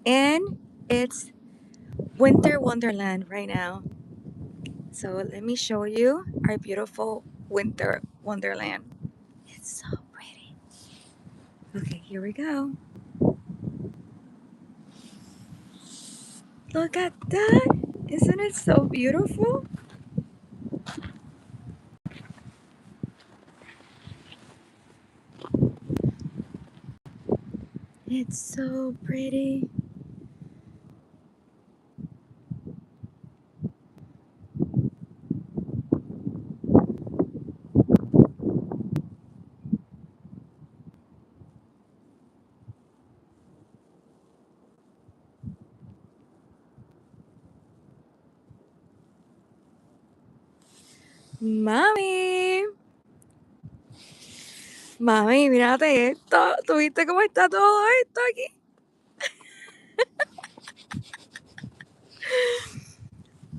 And it's winter wonderland right now. So let me show you our beautiful winter wonderland. It's so pretty. Okay, here we go. Look at that. Isn't it so beautiful? It's so pretty. Mami, mami, mírate esto. ¿Tuviste cómo está todo esto aquí?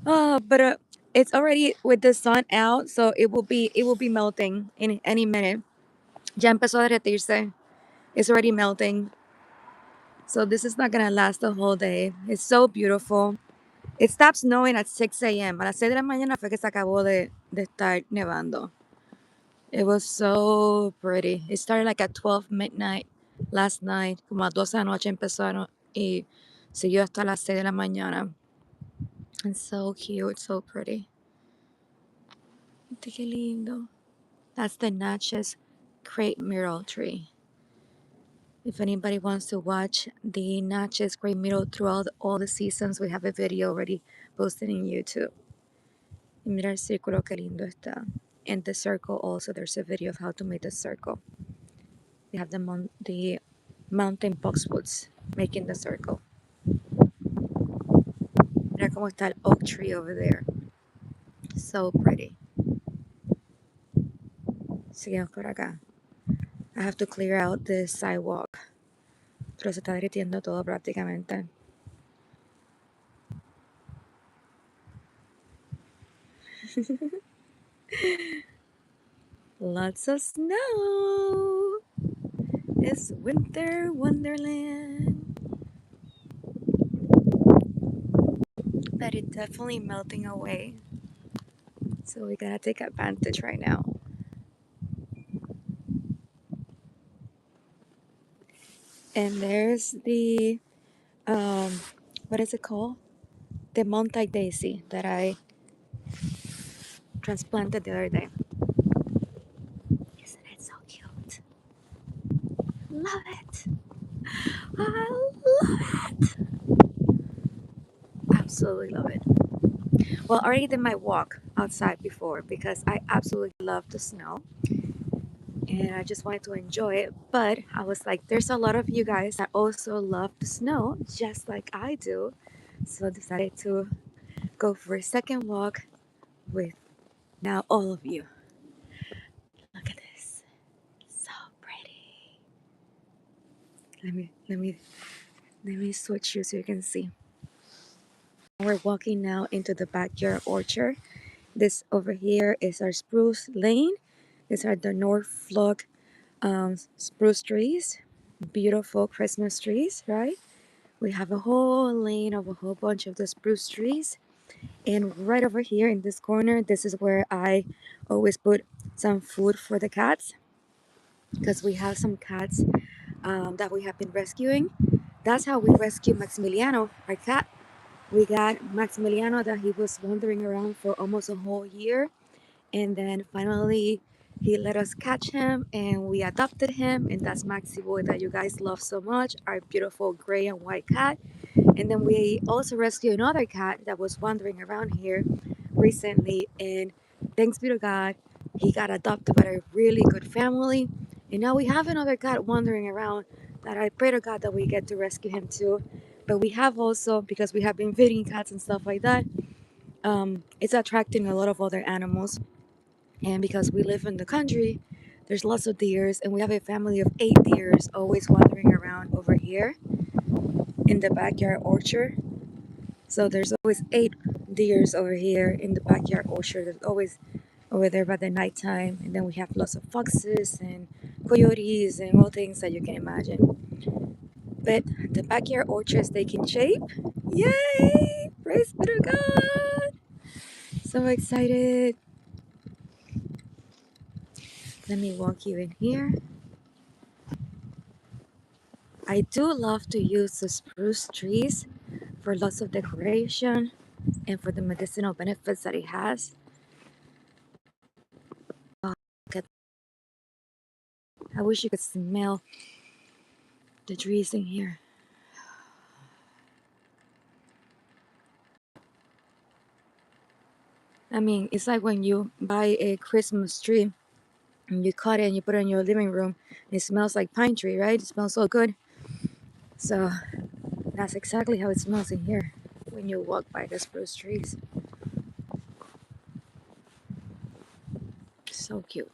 Oh, but it's already with the sun out, so it will be melting in any minute. Ya empezó a derretirse. It's already melting. So this is not gonna last the whole day. It's so beautiful. It stopped snowing at 6 a.m. A las 6 de la mañana fue que se acabó de estar nevando. It was so pretty. It started like at 12 midnight last night. Como a 12 de la noche empezaron y siguió hasta las 6 de la mañana. It's so cute, so pretty. Qué lindo. That's the Natchez Crape Myrtle tree. If anybody wants to watch the Natchez Crape Myrtle throughout all the seasons, we have a video already posted in YouTube. Y mira el círculo, qué lindo está. And the circle also, there's a video of how to make the circle. We have the mountain boxwoods making the circle. Mira cómo está el oak tree over there. So pretty. Seguimos por acá. I have to clear out the sidewalk. Pero se está derritiendo todo prácticamente. Lots of snow. It's winter wonderland. But it's definitely melting away. So we gotta take advantage right now. And there's the what is it called? The Montauk daisy that I transplanted the other day. Isn't it so cute? Love it. I love it. Absolutely love it. Well, I already did my walk outside before because I absolutely love the snow and I just wanted to enjoy it. But I was like, there's a lot of you guys that also love the snow just like I do. So I decided to go for a second walk with now all of you. Look at this. So pretty. Let me switch you so you can see. We're walking now into the backyard orchard. This over here is our spruce lane. These are the Norfolk spruce trees. Beautiful Christmas trees, right? We have a whole lane of a whole bunch of the spruce trees. And right over here in this corner, this is where I always put some food for the cats because we have some cats that we have been rescuing. That's how we rescued Maximiliano, our cat. We got Maximiliano that he was wandering around for almost a whole year. And then finally, he let us catch him and we adopted him. And that's Maxi Boy that you guys love so much, our beautiful gray and white cat. And then we also rescued another cat that was wandering around here recently. And thanks be to God, he got adopted by a really good family. And now we have another cat wandering around that I pray to God that we get to rescue him too. But we have also, because we have been feeding cats and stuff like that, it's attracting a lot of other animals. And because we live in the country, there's lots of deers, and we have a family of 8 deers always wandering around over here in the backyard orchard. So there's always 8 deers over here in the backyard orchard. There's always over there by the nighttime. And then we have lots of foxes and coyotes and all things that you can imagine. But the backyard orchard is taking shape. Yay! Praise be to God! So excited. Let me walk you in here. I do love to use the spruce trees for lots of decoration and for the medicinal benefits that it has. Oh, look at, I wish you could smell the trees in here. I mean, it's like when you buy a Christmas tree and you cut it and you put it in your living room. It smells like pine tree, right? It smells so good. So that's exactly how it smells in here when you walk by the spruce trees. So cute.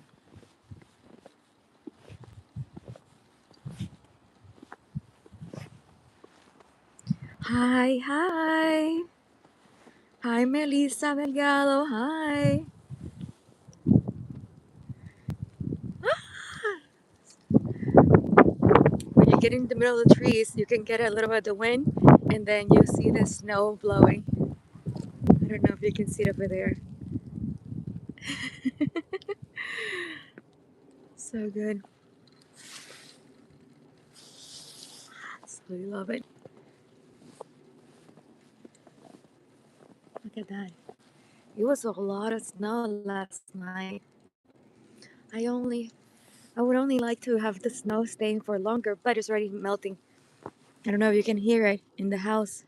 Hi, hi. Hi, Melissa Delgado. Hi. When you get in the middle of the trees, you can get a little bit of the wind and then you see the snow blowing. I don't know if you can see it over there. So good. Absolutely love it. Look at that. It was a lot of snow last night. I would only like to have the snow staying for longer, but it's already melting. I don't know if you can hear it in the house.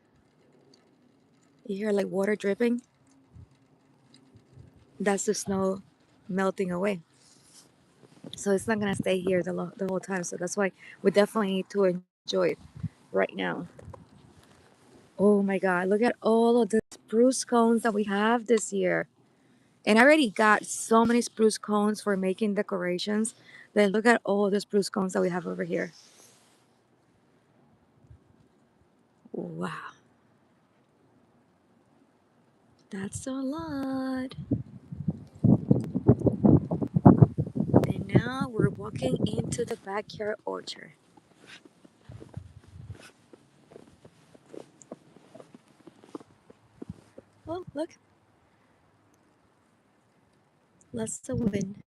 You hear like water dripping? That's the snow melting away. So it's not gonna stay here the whole time. So that's why we definitely need to enjoy it right now. Oh my God, look at all of the spruce cones that we have this year. And I already got so many spruce cones for making decorations. Then look at all the spruce cones that we have over here. Wow, that's a lot. And now we're walking into the backyard orchard. Oh, look, lots of wind.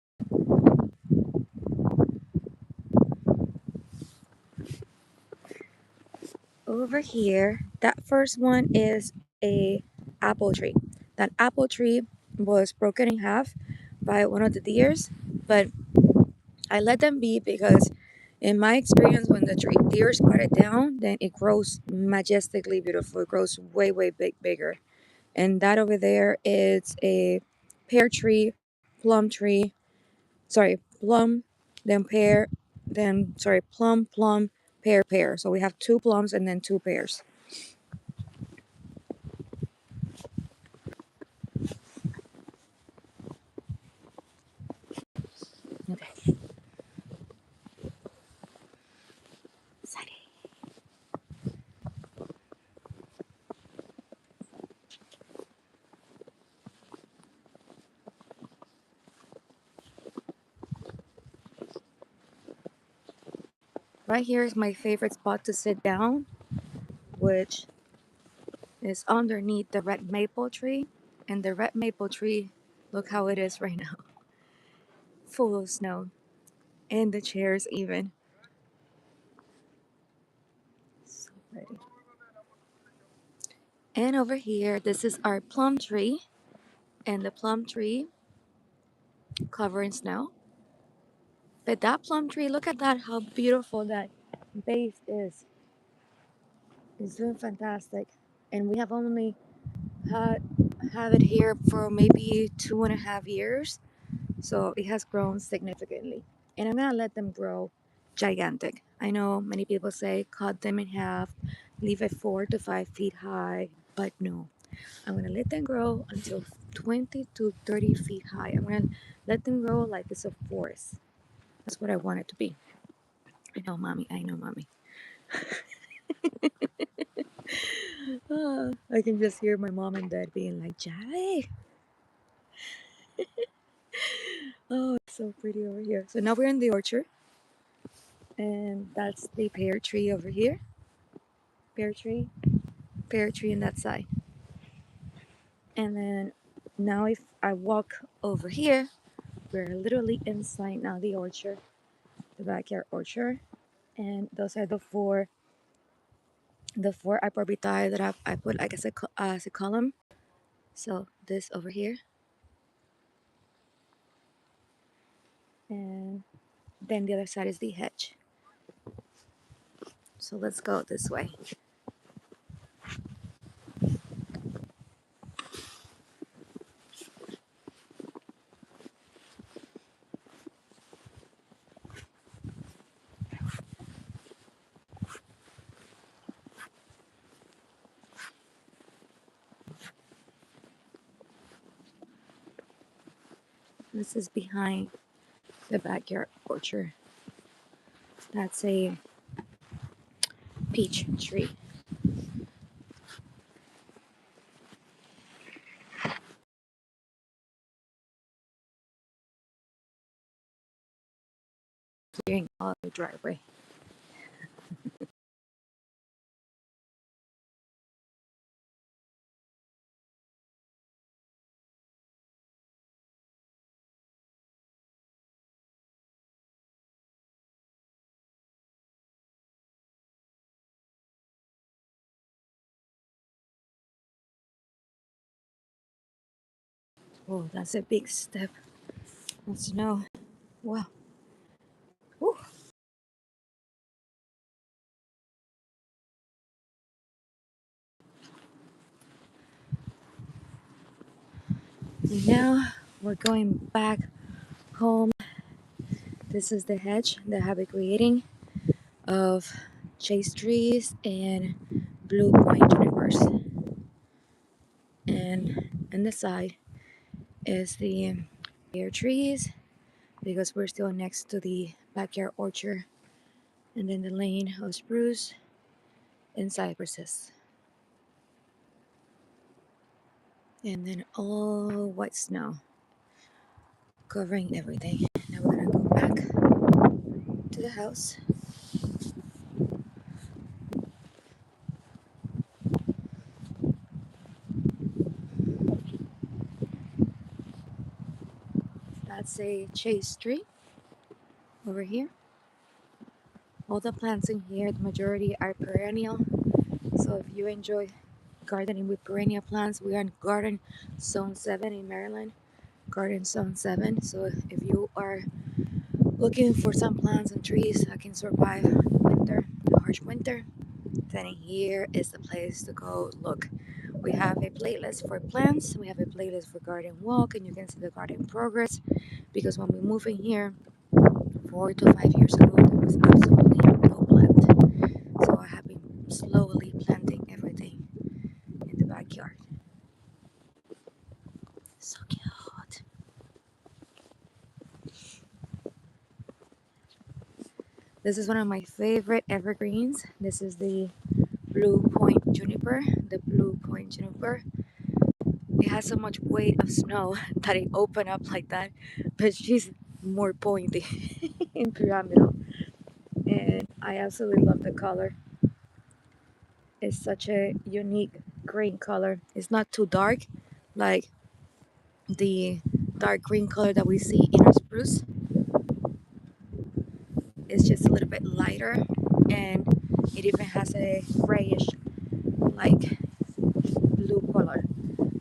Over here, that first one is a apple tree. That apple tree was broken in half by one of the deers, but I let them be because in my experience, when the deers cut it down, then it grows majestically beautiful. It grows way bigger. And that over there is a pear tree, plum tree, sorry, plum, then pear, then sorry, plum, pear. So we have two plums and then two pears. Okay. Exciting. Right here is my favorite spot to sit down, which is underneath the red maple tree. And the red maple tree, look how it is right now, full of snow. And the chairs even. So pretty. And over here, this is our plum tree. And the plum tree covered in snow. But that plum tree, look at that, how beautiful that base is. It's doing fantastic. And we have only had have it here for maybe 2.5 years. So it has grown significantly. And I'm gonna let them grow gigantic. I know many people say cut them in half, leave it 4 to 5 feet high, but no. I'm gonna let them grow until 20 to 30 feet high. I'm gonna let them grow like it's a forest. That's what I want it to be. I know, mommy. I know, mommy. I can just hear my mom and dad being like, Yali. Oh, it's so pretty over here. So now we're in the orchard, and that's the pear tree over here. pear tree on that side. And then now if I walk over here, we're literally inside now the orchard, the backyard orchard. And those are the four arborvitae that I put like as a column. So this over here, and then the other side is the hedge. So let's go this way. This is behind the backyard orchard. That's a peach tree. Clearing all the driveway. Oh, that's a big step of snow. Wow. Whew. Now we're going back home. This is the hedge that I have been creating of chase trees and blue point junipers. And on the side is the pear trees because we're still next to the backyard orchard. And then the lane of spruce and cypresses. And then all white snow covering everything. Now we're gonna go back to the house. That's a chase tree over here. All the plants in here, the majority are perennial. So if you enjoy gardening with perennial plants, we are in Garden Zone 7 in Maryland. Garden Zone 7. So if you are looking for some plants and trees that can survive the winter, the harsh winter, then here is the place to go look. We have a playlist for plants, we have a playlist for garden walk, and you can see the garden progress because when we moved in here 4 to 5 years ago, there was absolutely no plant. So I have been slowly planting everything in the backyard. So cute. This is one of my favorite evergreens. This is the blue point juniper. The blue point juniper. It has so much weight of snow that it opened up like that, but she's more pointy in pyramidal. And I absolutely love the color. It's such a unique green color. It's not too dark like the dark green color that we see in our spruce. It's just a little bit lighter, and it even has a grayish like blue color.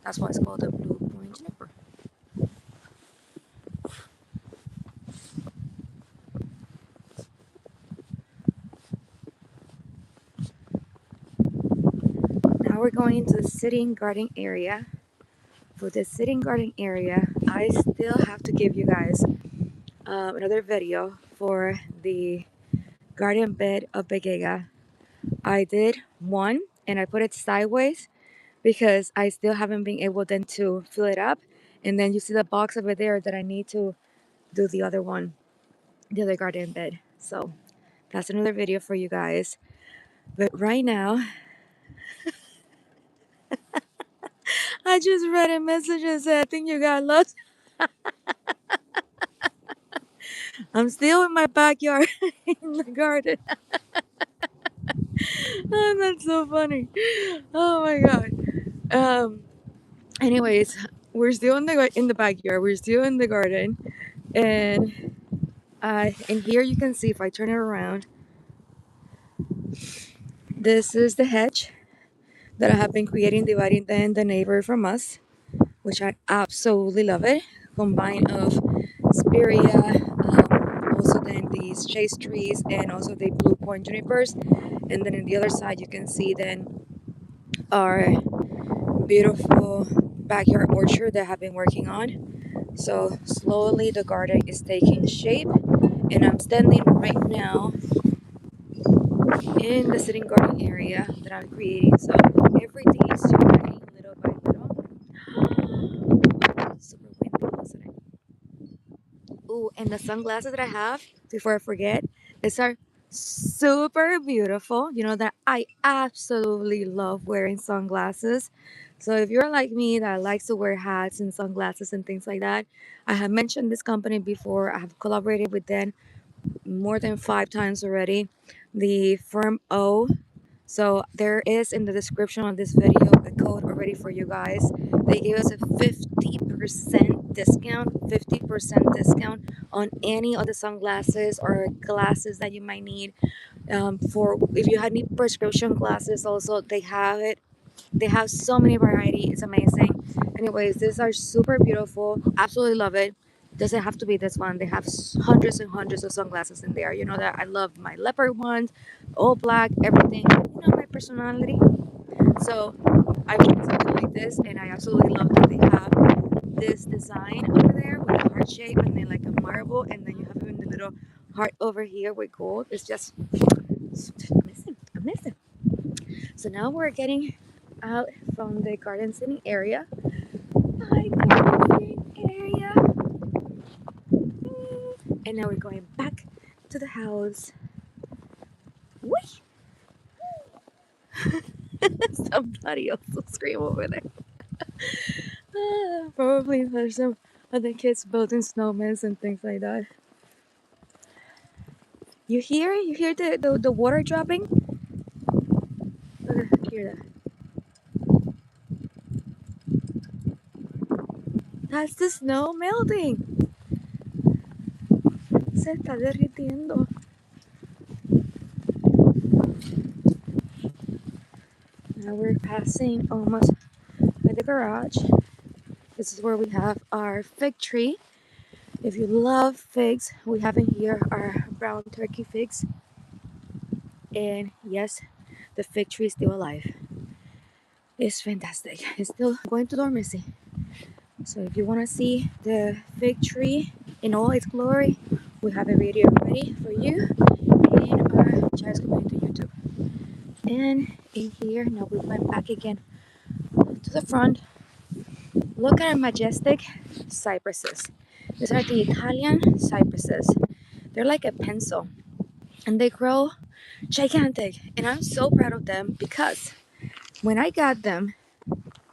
That's why it's called a blue point juniper. Now we're going into the sitting garden area. For the sitting garden area, I still have to give you guys another video for the garden bed of Belleza. I did one and I put it sideways because I still haven't been able then to fill it up. And then you see the box over there that I need to do the other one, the other garden bed. So that's another video for you guys. But right now, I just read a message and said, I think you got lost. I'm still in my backyard in the garden. Oh, that's so funny. Oh my god. Anyways, we're still in the backyard. We're still in the garden, and in here you can see if I turn it around. This is the hedge that I have been creating, dividing the neighbor from us, which I absolutely love it. Combine of spirea, also then these chase trees, and also the blue point junipers. And then on the other side, you can see then our beautiful backyard orchard that I have been working on. So slowly the garden is taking shape, and I'm standing right now in the sitting garden area that I'm creating. So everything is happening little by little. Super windy, wasn't it? Ooh, and the sunglasses that I have, before I forget, these are super beautiful. You know that I absolutely love wearing sunglasses. So if you're like me that likes to wear hats and sunglasses and things like that, I have mentioned this company before. I have collaborated with them more than 5 times already. The Firmoo. So there is in the description of this video a code already for you guys. They gave us a 50% discount, 50% discount on any of the sunglasses or glasses that you might need. For if you had any prescription glasses, also they have it. They have so many variety. It's amazing. Anyways, these are super beautiful. Absolutely love it. Doesn't have to be this one. They have hundreds and hundreds of sunglasses in there. You know that I love my leopard ones, all black, everything. You know my personality. So I want something like this, and I absolutely love that they have this design over there with a heart shape, and then like a marble, and then you have even the little heart over here with gold. It's just amazing, amazing. So now we're getting out from the garden sitting area. Hi, garden sitting area. And now we're going back to the house. Whee! Somebody else will scream over there. Probably there's some other kids building snowmen and things like that. You hear? You hear the water dropping? Okay, hear that. That's the snow melting. Se está derritiendo. Now we're passing almost by the garage. This is where we have our fig tree. If you love figs, we have in here our brown turkey figs. And yes, the fig tree is still alive. It's fantastic. It's still going to dormancy. So if you want to see the fig tree in all its glory, we have a video ready for you in our Child's Community YouTube. And in here, now we went back again to the front. Look at our Majestic cypresses. These are the Italian cypresses. They're like a pencil, and they grow gigantic. And I'm so proud of them because when I got them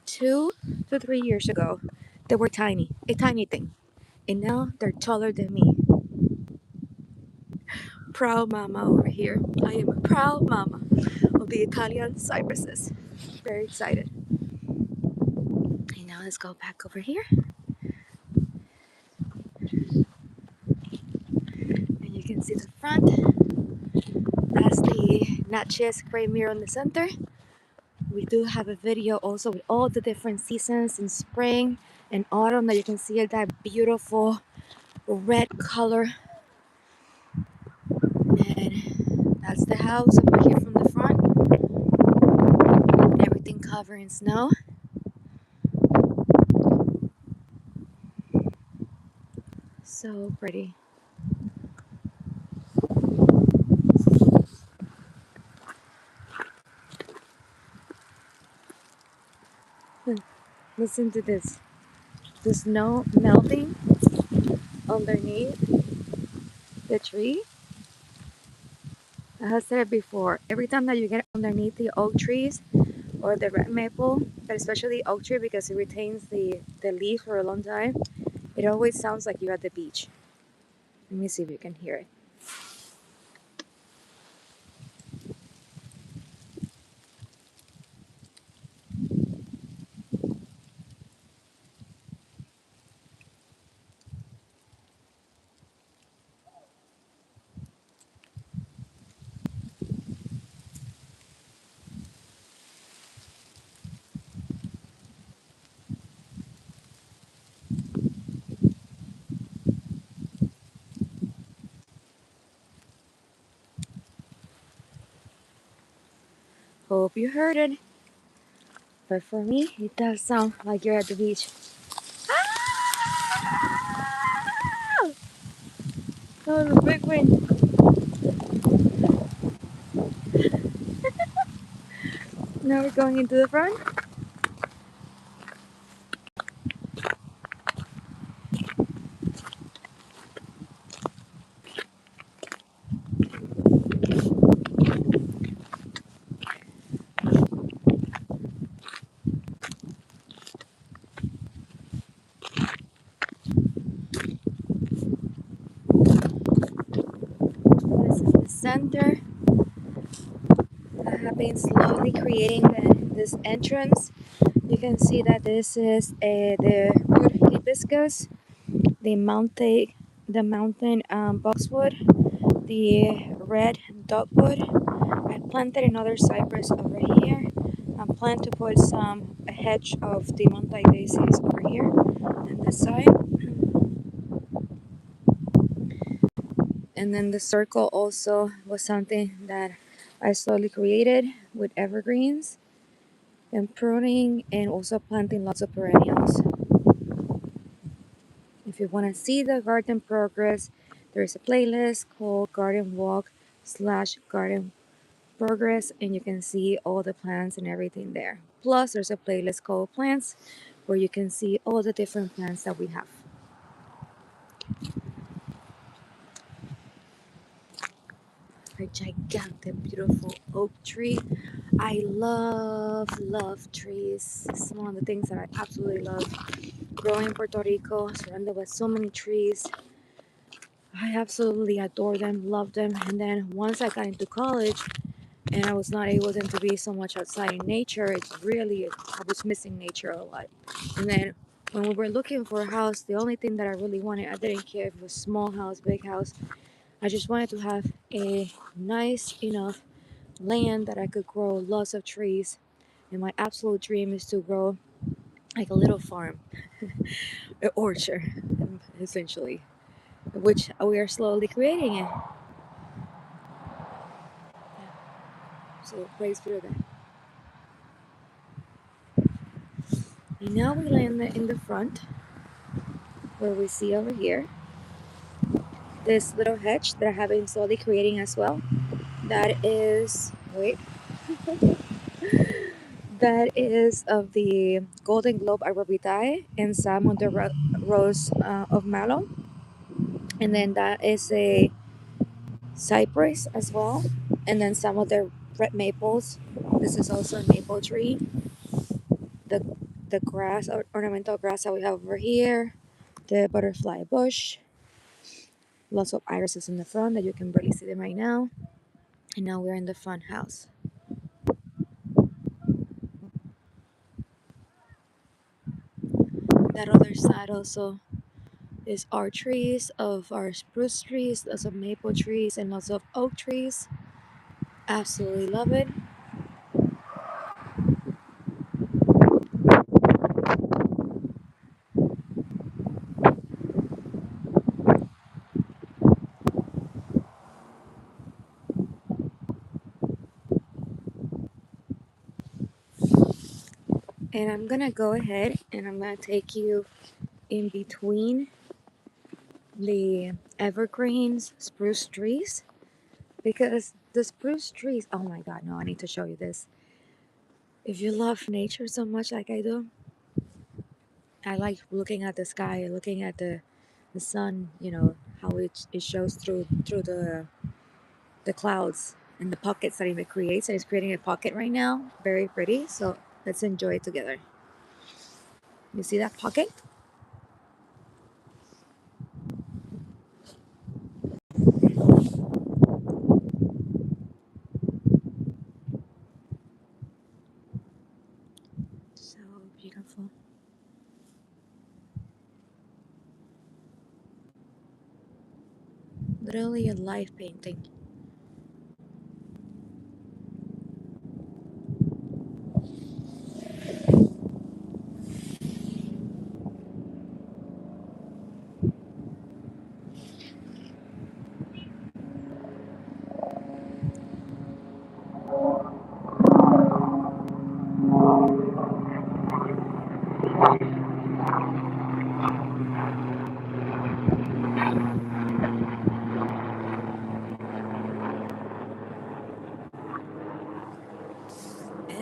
2 to 3 years ago, they were tiny, a tiny thing. And now they're taller than me. Proud mama over here. I am a proud mama of the Italian cypresses. Very excited. And now let's go back over here. And you can see the front. That's the Natchez Kramer in the center. We do have a video also with all the different seasons in spring and autumn that you can see that beautiful red color. And that's the house over here from the front. Everything covered in snow. So pretty. Listen to this. The snow melting underneath the tree. I have said it before. Every time that you get underneath the oak trees or the red maple, but especially oak tree because it retains the leaf for a long time, it always sounds like you're at the beach. Let me see if you can hear it. hope you heard it. But for me, it does sound like you're at the beach. Ah! Oh, the big wind. Now we're going into the front. This is the center. I have been slowly creating this entrance. You can see that this is the root hibiscus, the mountain boxwood, the red dogwood. I planted another cypress over here. I plan to put a hedge of the Montauk daisies over here on this side. And then the circle also was something that I slowly created with evergreens and pruning and also planting lots of perennials. If you want to see the garden progress, there is a playlist called Garden Walk/Garden Progress, and you can see all the plants and everything there. Plus, there's a playlist called Plants where you can see all the different plants that we have. A gigantic, beautiful oak tree. I love trees. It's one of the things that I absolutely love. Growing in Puerto Rico, surrounded by so many trees. I absolutely adore them, love them. And then once I got into college and I was not able then to be so much outside in nature, I was missing nature a lot. And then when we were looking for a house, the only thing that I really wanted, I didn't care if it was small house, big house. I just wanted to have a nice enough land that I could grow lots of trees. And my absolute dream is to grow like a little farm, an orchard, essentially, which we are slowly creating it. So it plays through that. And now we land in the front, where we see over here this little hedge that I have been slowly creating as well. That is, wait, that is of the Golden Globe arborvitae and some of the rose of mallow. And then that is a cypress as well. And then some of the red maples. This is also a maple tree. The the grass, ornamental grass that we have over here. The butterfly bush. Lots of irises in the front that you can barely see them right now. And now we're in the front house. That other side also is our trees of our spruce trees, lots of maple trees and lots of oak trees. Absolutely love it. And I'm gonna go ahead and I'm gonna take you in between the evergreens spruce trees, because the spruce trees, oh my god, no, I need to show you this. If you love nature so much like I do, I like looking at the sky, looking at the sun, how it shows through the clouds and the pockets that it creates, and it's creating a pocket right now, very pretty. So let's enjoy it together. You see that pocket? So beautiful. Literally a life painting.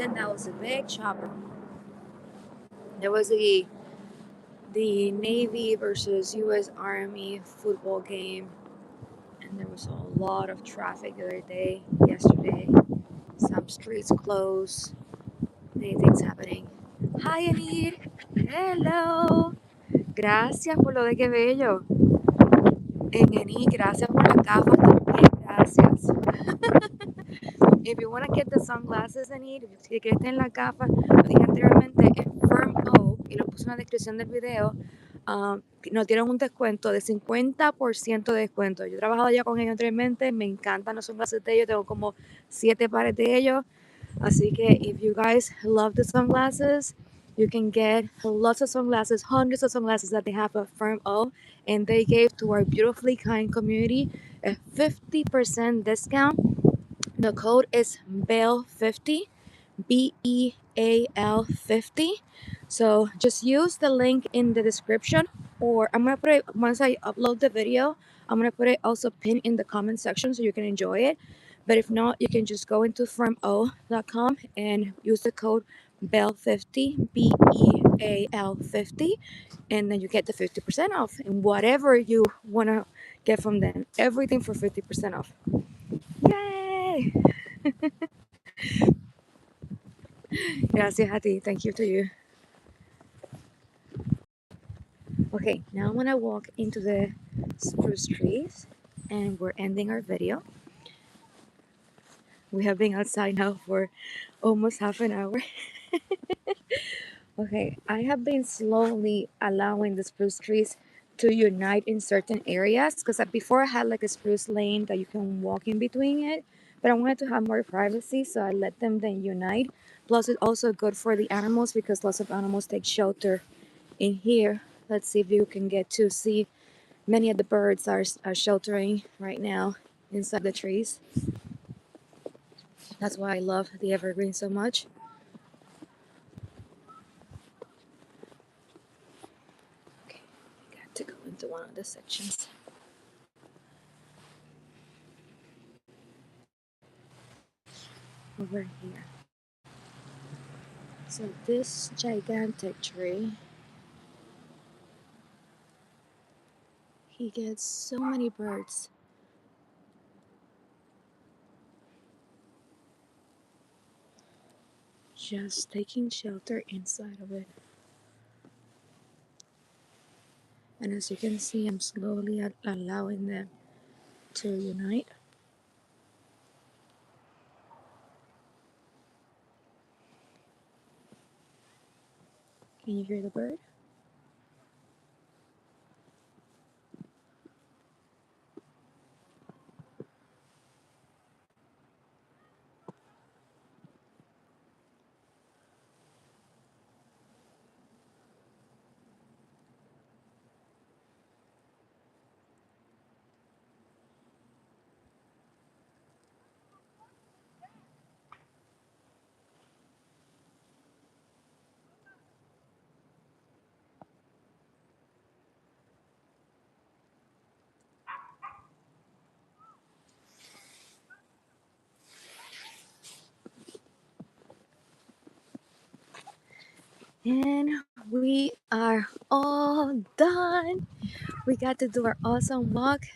weekend that was a big chopper. There was the Navy versus U.S. Army football game, and there was a lot of traffic the other day, yesterday. Some streets closed. Many things happening. Hi, Anid. Hello. Gracias por lo de que bello. Anid, gracias por las gafas también. Gracias. If you want to get the sunglasses, Anid, si quieres tener las gafas, lo dije anteriormente en Firmoo y lo puse en la descripción del video. Nos dieron un descuento de 50% de descuento. Yo he trabajado ya con ellos anteriormente, me encantan los sunglasses de ellos, tengo como 7 pares de ellos. Así que if you guys love the sunglasses, you can get lots of sunglasses, hundreds of sunglasses that they have at Firmoo, and they gave to our beautifully kind community a 50% discount. The code is BEAL50, BEAL50. So just use the link in the description, or I'm gonna put it once I upload the video. I'm gonna put it also pinned in the comment section so you can enjoy it. But if not, you can just go into firmoo.com and use the code BEAL50, BEAL50, and then you get the 50% off and whatever you wanna get from them. Everything for 50% off. Yay! Gracias a ti. Thank you to you. Okay, now I'm gonna walk into the spruce trees and we're ending our video. We have been outside now for almost half an hour. Okay, I have been slowly allowing the spruce trees to unite in certain areas because before I had like a spruce lane that you can walk in between it, but I wanted to have more privacy, so I let them then unite. Plus, it's also good for the animals because lots of animals take shelter in here. Let's see if you can get to see. Many of the birds are sheltering right now inside the trees. That's why I love the evergreen so much. Okay, I got to go into one of the sections. Over here. So this gigantic tree, he gets so many birds. Just taking shelter inside of it. And as you can see, I'm slowly allowing them to unite. Can you hear the bird? And we are all done. We got to do our awesome walk.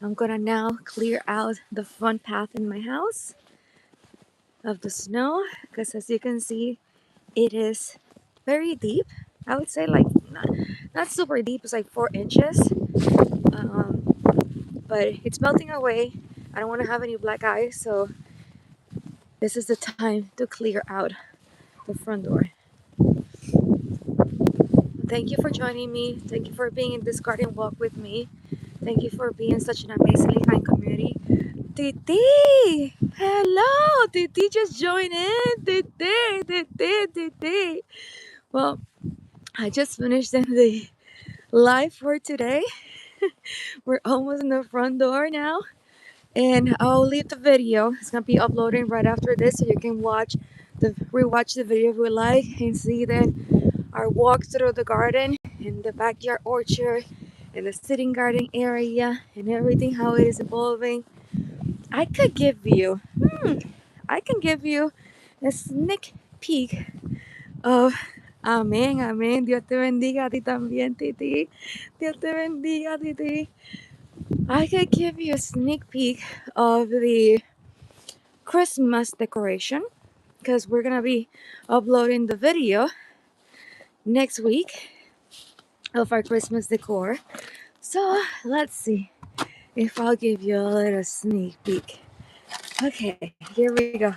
I'm gonna now clear out the front path in my house of the snow because as you can see, it is very deep. I would say like not super deep, it's like 4 inches. But it's melting away. I don't want to have any black eyes, so this is the time to clear out the front door. Thank you for joining me. Thank you for being in this garden walk with me. Thank you for being such an amazingly kind community. Titi! Hello! Titi just joined in. Titi. Well, I just finished the live for today. We're almost in the front door now. And I'll leave the video. It's gonna be uploading right after this, so you can rewatch the video if you like and see then our walk through the garden and the backyard orchard and the sitting garden area and everything, how it is evolving. I can give you a sneak peek of Amén, amén. Dios te bendiga a ti también, Titi. Dios te bendiga, Titi. I could give you a sneak peek of the Christmas decoration because we're gonna be uploading the video next week of our Christmas decor. So let's see if I'll give you a little sneak peek. Okay, here we go.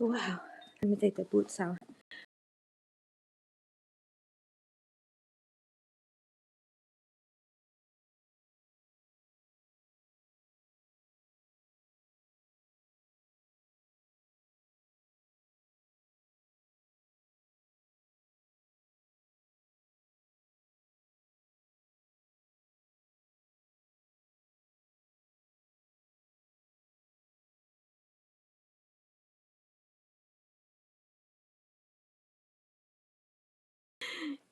Wow, let me take the boots out.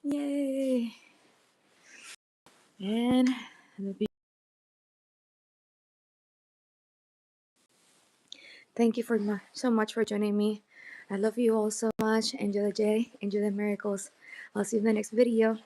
Yay! And thank you so much for joining me. I love you all so much. Enjoy the day, enjoy the miracles. I'll see you in the next video.